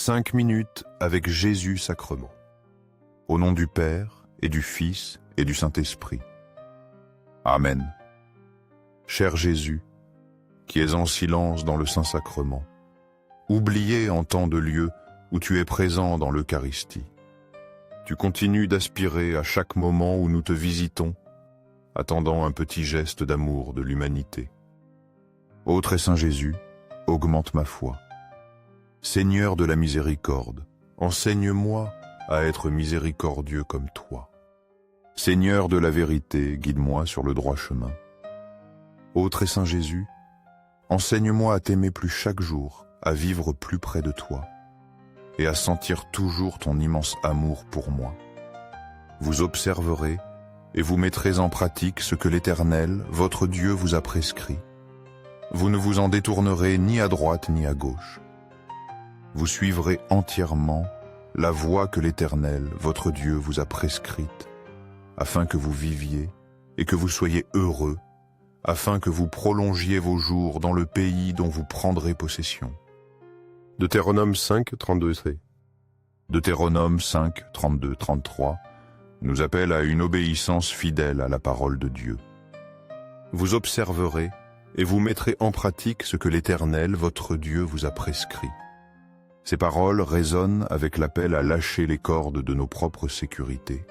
5 minutes avec Jésus sacrement. Au nom du Père, et du Fils, et du Saint-Esprit. Amen. Cher Jésus, qui es en silence dans le Saint-Sacrement, oublié en tant de lieux où tu es présent dans l'Eucharistie, tu continues d'aspirer à chaque moment où nous te visitons, attendant un petit geste d'amour de l'humanité. Ô très Saint Jésus, augmente ma foi. Seigneur de la miséricorde, enseigne-moi à être miséricordieux comme toi. Seigneur de la vérité, guide-moi sur le droit chemin. Ô très Saint Jésus, enseigne-moi à t'aimer plus chaque jour, à vivre plus près de toi, et à sentir toujours ton immense amour pour moi. Vous observerez et vous mettrez en pratique ce que l'Éternel, votre Dieu, vous a prescrit. Vous ne vous en détournerez ni à droite ni à gauche. Vous suivrez entièrement la voie que l'Éternel, votre Dieu, vous a prescrite, afin que vous viviez et que vous soyez heureux, afin que vous prolongiez vos jours dans le pays dont vous prendrez possession. Deutéronome 5, 32c. Deutéronome 5, 32, 33 nous appelle à une obéissance fidèle à la parole de Dieu. Vous observerez et vous mettrez en pratique ce que l'Éternel, votre Dieu, vous a prescrit. Ces paroles résonnent avec l'appel à lâcher les cordes de nos propres sécurités.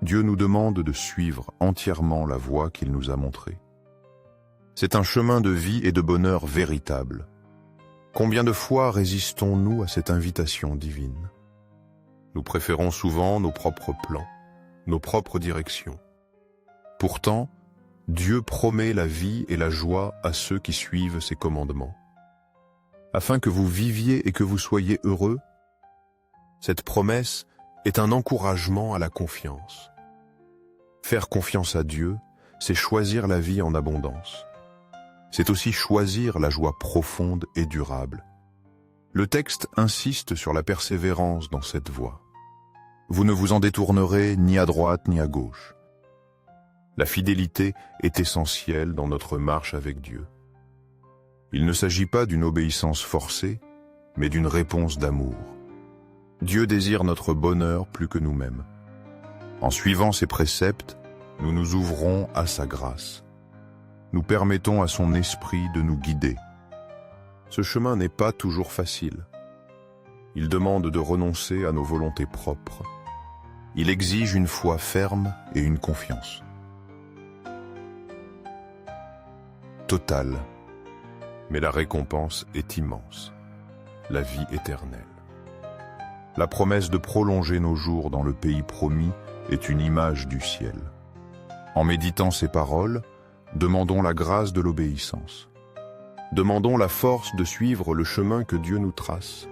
Dieu nous demande de suivre entièrement la voie qu'il nous a montrée. C'est un chemin de vie et de bonheur véritable. Combien de fois résistons-nous à cette invitation divine? Nous préférons souvent nos propres plans, nos propres directions. Pourtant, Dieu promet la vie et la joie à ceux qui suivent ses commandements. Afin que vous viviez et que vous soyez heureux, cette promesse est un encouragement à la confiance. Faire confiance à Dieu, c'est choisir la vie en abondance. C'est aussi choisir la joie profonde et durable. Le texte insiste sur la persévérance dans cette voie. Vous ne vous en détournerez ni à droite ni à gauche. La fidélité est essentielle dans notre marche avec Dieu. Il ne s'agit pas d'une obéissance forcée, mais d'une réponse d'amour. Dieu désire notre bonheur plus que nous-mêmes. En suivant ses préceptes, nous nous ouvrons à sa grâce. Nous permettons à son esprit de nous guider. Ce chemin n'est pas toujours facile. Il demande de renoncer à nos volontés propres. Il exige une foi ferme et une confiance totale. Mais la récompense est immense, la vie éternelle. La promesse de prolonger nos jours dans le pays promis est une image du ciel. En méditant ces paroles, demandons la grâce de l'obéissance. Demandons la force de suivre le chemin que Dieu nous trace.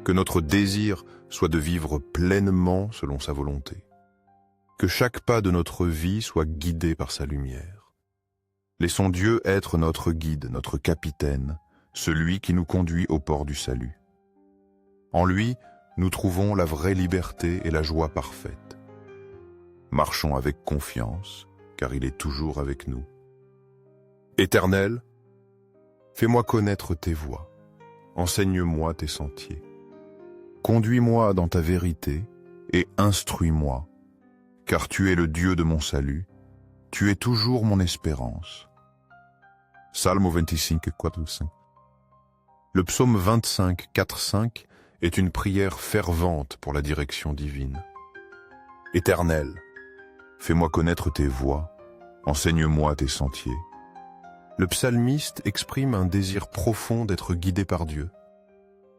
Que notre désir soit de vivre pleinement selon sa volonté. Que chaque pas de notre vie soit guidé par sa lumière. Laissons Dieu être notre guide, notre capitaine, celui qui nous conduit au port du salut. En lui, nous trouvons la vraie liberté et la joie parfaite. Marchons avec confiance, car il est toujours avec nous. Éternel, fais-moi connaître tes voies, enseigne-moi tes sentiers. Conduis-moi dans ta vérité et instruis-moi, car tu es le Dieu de mon salut, tu es toujours mon espérance. Salmo 25, 4, 5. Le psaume 25, 4, 5 est une prière fervente pour la direction divine. Éternel, fais-moi connaître tes voies, enseigne-moi tes sentiers. Le psalmiste exprime un désir profond d'être guidé par Dieu.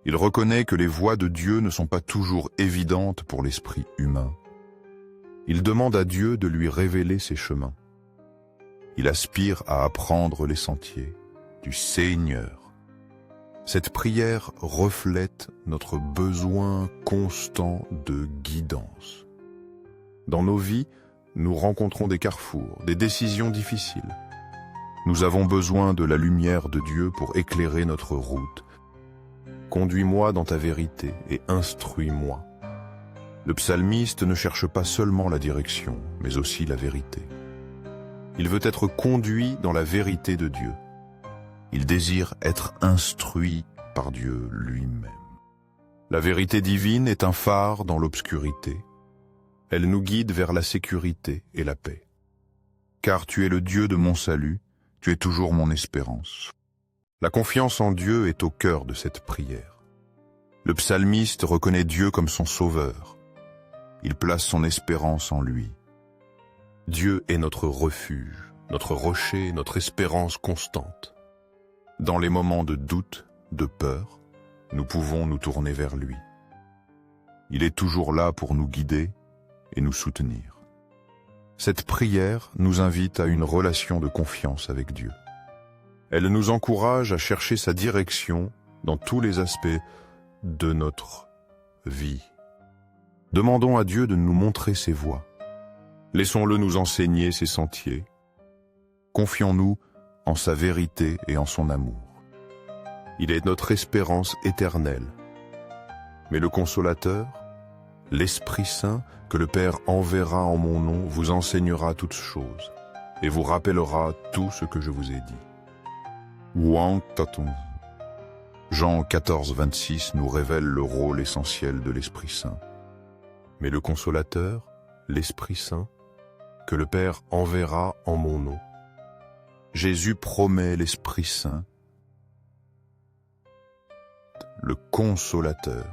Il reconnaît que les voies de Dieu ne sont pas toujours évidentes pour l'esprit humain. Il demande à Dieu de lui révéler ses chemins. Il aspire à apprendre les sentiers du Seigneur. Cette prière reflète notre besoin constant de guidance. Dans nos vies, nous rencontrons des carrefours, des décisions difficiles. Nous avons besoin de la lumière de Dieu pour éclairer notre route. Conduis-moi dans ta vérité et instruis-moi. Le psalmiste ne cherche pas seulement la direction, mais aussi la vérité. Il veut être conduit dans la vérité de Dieu. Il désire être instruit par Dieu lui-même. La vérité divine est un phare dans l'obscurité. Elle nous guide vers la sécurité et la paix. Car tu es le Dieu de mon salut, tu es toujours mon espérance. La confiance en Dieu est au cœur de cette prière. Le psalmiste reconnaît Dieu comme son sauveur. Il place son espérance en lui. Dieu est notre refuge, notre rocher, notre espérance constante. Dans les moments de doute, de peur, nous pouvons nous tourner vers lui. Il est toujours là pour nous guider et nous soutenir. Cette prière nous invite à une relation de confiance avec Dieu. Elle nous encourage à chercher sa direction dans tous les aspects de notre vie. Demandons à Dieu de nous montrer ses voies. Laissons-le nous enseigner ses sentiers. Confions-nous en sa vérité et en son amour. Il est notre espérance éternelle. Mais le Consolateur, l'Esprit Saint, que le Père enverra en mon nom, vous enseignera toutes choses et vous rappellera tout ce que je vous ai dit. Jean 14, 26 nous révèle le rôle essentiel de l'Esprit Saint. Mais le Consolateur, l'Esprit Saint, que le Père enverra en mon nom. Jésus promet l'Esprit Saint, le Consolateur.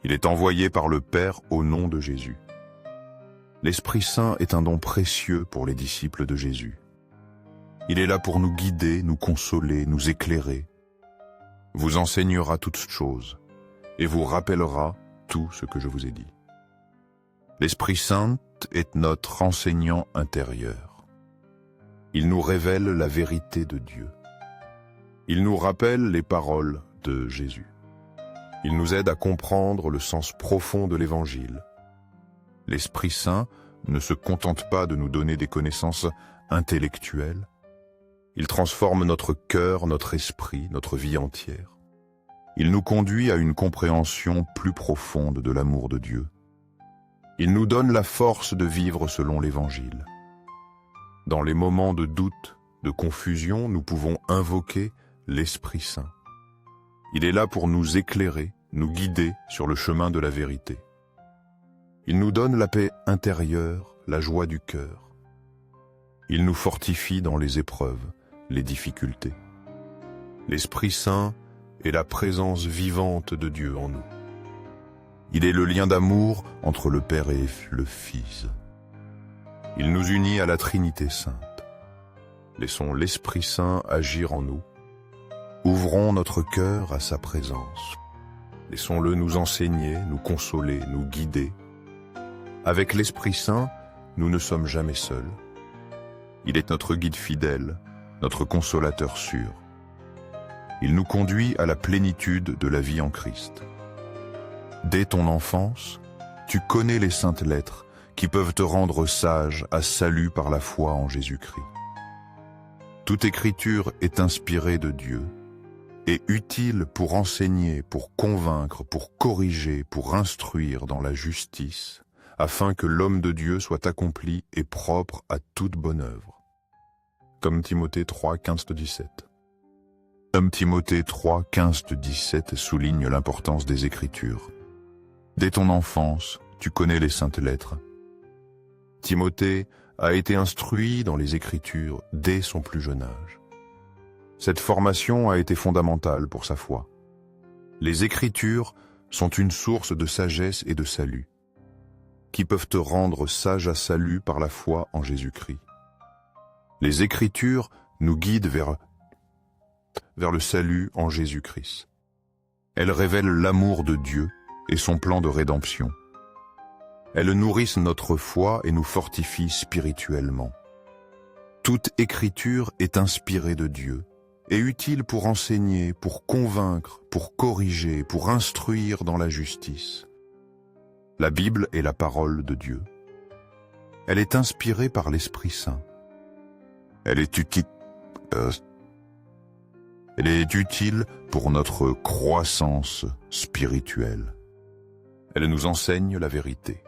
Il est envoyé par le Père au nom de Jésus. L'Esprit Saint est un don précieux pour les disciples de Jésus. Il est là pour nous guider, nous consoler, nous éclairer, vous enseignera toutes choses et vous rappellera tout ce que je vous ai dit. L'Esprit Saint est notre enseignant intérieur. Il nous révèle la vérité de Dieu. Il nous rappelle les paroles de Jésus. Il nous aide à comprendre le sens profond de l'Évangile. L'Esprit Saint ne se contente pas de nous donner des connaissances intellectuelles. Il transforme notre cœur, notre esprit, notre vie entière. Il nous conduit à une compréhension plus profonde de l'amour de Dieu. Il nous donne la force de vivre selon l'Évangile. Dans les moments de doute, de confusion, nous pouvons invoquer l'Esprit Saint. Il est là pour nous éclairer, nous guider sur le chemin de la vérité. Il nous donne la paix intérieure, la joie du cœur. Il nous fortifie dans les épreuves, les difficultés. L'Esprit Saint est la présence vivante de Dieu en nous. Il est le lien d'amour entre le Père et le Fils. Il nous unit à la Trinité Sainte. Laissons l'Esprit Saint agir en nous. Ouvrons notre cœur à sa présence. Laissons-le nous enseigner, nous consoler, nous guider. Avec l'Esprit Saint, nous ne sommes jamais seuls. Il est notre guide fidèle, notre consolateur sûr. Il nous conduit à la plénitude de la vie en Christ. Dès ton enfance, tu connais les saintes lettres qui peuvent te rendre sage à salut par la foi en Jésus-Christ. Toute écriture est inspirée de Dieu et utile pour enseigner, pour convaincre, pour corriger, pour instruire dans la justice, afin que l'homme de Dieu soit accompli et propre à toute bonne œuvre. Comme Timothée 3, 15-17. Comme Timothée 3, 15-17 souligne l'importance des Écritures. Dès ton enfance, tu connais les saintes lettres. Timothée a été instruit dans les Écritures dès son plus jeune âge. Cette formation a été fondamentale pour sa foi. Les Écritures sont une source de sagesse et de salut, qui peuvent te rendre sage à salut par la foi en Jésus-Christ. Les Écritures nous guident vers le salut en Jésus-Christ. Elles révèlent l'amour de Dieu et son plan de rédemption. Elles nourrissent notre foi et nous fortifient spirituellement. Toute écriture est inspirée de Dieu et utile pour enseigner, pour convaincre, pour corriger, pour instruire dans la justice. La Bible est la parole de Dieu. Elle est inspirée par l'Esprit Saint. Elle est utile pour notre croissance spirituelle. Elle nous enseigne la vérité.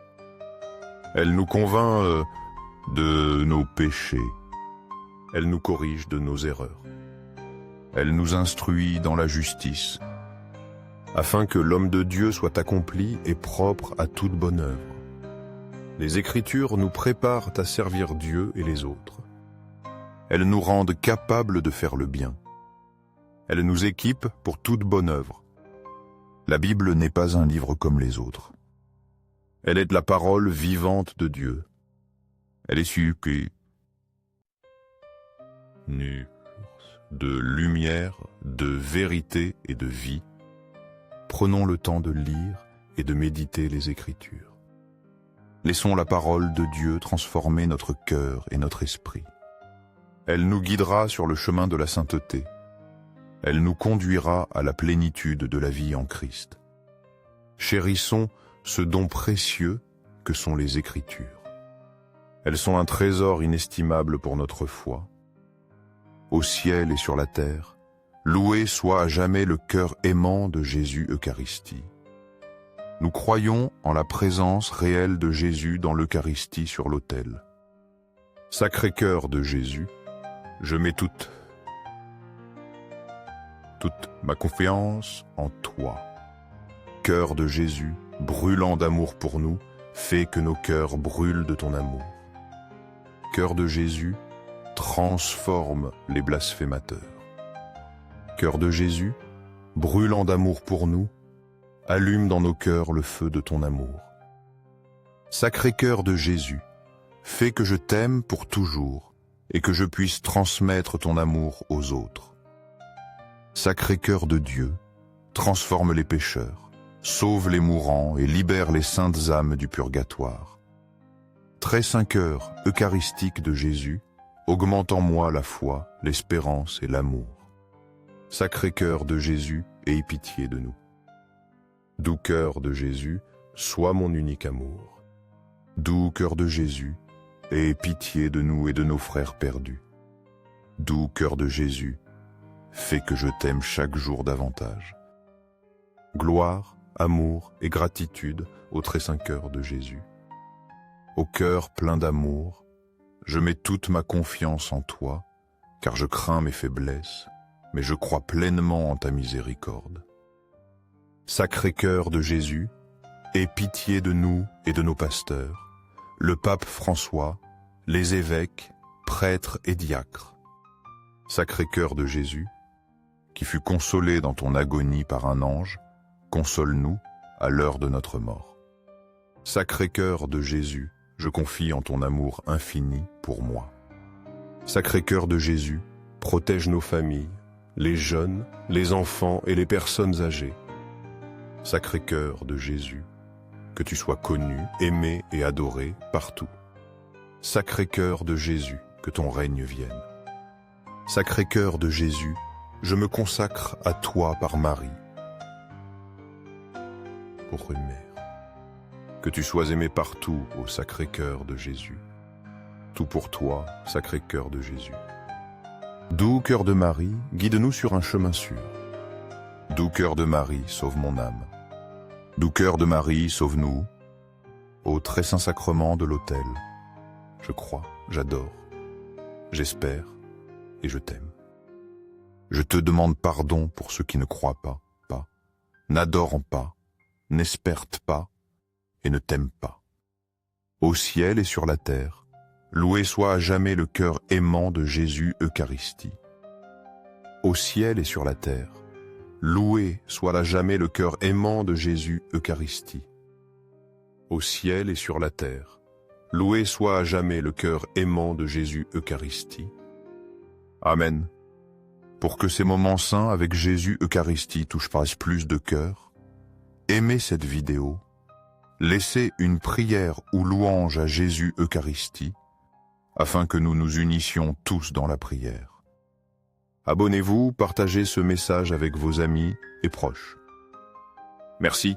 Elle nous convainc de nos péchés. Elle nous corrige de nos erreurs. Elle nous instruit dans la justice. afin que l'homme de Dieu soit accompli et propre à toute bonne œuvre. Les Écritures nous préparent à servir Dieu et les autres. Elles nous rendent capables de faire le bien. Elles nous équipent pour toute bonne œuvre. La Bible n'est pas un livre comme les autres. Elle est de la parole vivante de Dieu. Elle est sucrée de lumière, de vérité et de vie. Prenons le temps de lire et de méditer les Écritures. Laissons la parole de Dieu transformer notre cœur et notre esprit. Elle nous guidera sur le chemin de la sainteté. Elle nous conduira à la plénitude de la vie en Christ. Chérissons ce don précieux que sont les Écritures. Elles sont un trésor inestimable pour notre foi. Au ciel et sur la terre, loué soit à jamais le cœur aimant de Jésus Eucharistie. Nous croyons en la présence réelle de Jésus dans l'Eucharistie sur l'autel. Sacré-Cœur de Jésus, je mets toute ma confiance en toi. Cœur de Jésus, brûlant d'amour pour nous, fais que nos cœurs brûlent de ton amour. Cœur de Jésus, transforme les blasphémateurs. Cœur de Jésus, brûlant d'amour pour nous, allume dans nos cœurs le feu de ton amour. Sacré-Cœur de Jésus, fais que je t'aime pour toujours et que je puisse transmettre ton amour aux autres. Sacré-Cœur de Dieu, transforme les pécheurs, sauve les mourants et libère les saintes âmes du purgatoire. Très saint cœur eucharistique de Jésus, augmente en moi la foi, l'espérance et l'amour. Sacré-Cœur de Jésus, aie pitié de nous. Doux cœur de Jésus, sois mon unique amour. Doux cœur de Jésus, aie pitié de nous et de nos frères perdus. Doux cœur de Jésus, fais que je t'aime chaque jour davantage. Gloire, amour et gratitude au très saint cœur de Jésus. Au cœur plein d'amour, je mets toute ma confiance en toi, car je crains mes faiblesses, mais je crois pleinement en ta miséricorde. Sacré-Cœur de Jésus, aie pitié de nous et de nos pasteurs, le pape François, les évêques, prêtres et diacres. Sacré-Cœur de Jésus, qui fut consolé dans ton agonie par un ange, console-nous à l'heure de notre mort. Sacré-Cœur de Jésus, je confie en ton amour infini pour moi. Sacré-Cœur de Jésus, protège nos familles, les jeunes, les enfants et les personnes âgées. Sacré-Cœur de Jésus, que tu sois connu, aimé et adoré partout. Sacré-Cœur de Jésus, que ton règne vienne. Sacré-Cœur de Jésus, je me consacre à toi par Marie, pour une mère. Que tu sois aimé partout, ô Sacré-Cœur de Jésus. Tout pour toi, Sacré-Cœur de Jésus. Doux cœur de Marie, guide-nous sur un chemin sûr. Doux cœur de Marie, sauve mon âme. Doux cœur de Marie, sauve-nous. Ô très saint sacrement de l'autel, je crois, j'adore, j'espère et je t'aime. Je te demande pardon pour ceux qui ne croient pas, n'adorent pas, n'espèrent pas et ne t'aiment pas. Au ciel et sur la terre, loué soit à jamais le cœur aimant de Jésus Eucharistie. Au ciel et sur la terre, loué soit à jamais le cœur aimant de Jésus Eucharistie. Au ciel et sur la terre, loué soit à jamais le cœur aimant de Jésus Eucharistie. Amen. Pour que ces moments saints avec Jésus Eucharistie touchent plus de cœur, aimez cette vidéo, laissez une prière ou louange à Jésus Eucharistie, afin que nous nous unissions tous dans la prière. Abonnez-vous, partagez ce message avec vos amis et proches. Merci.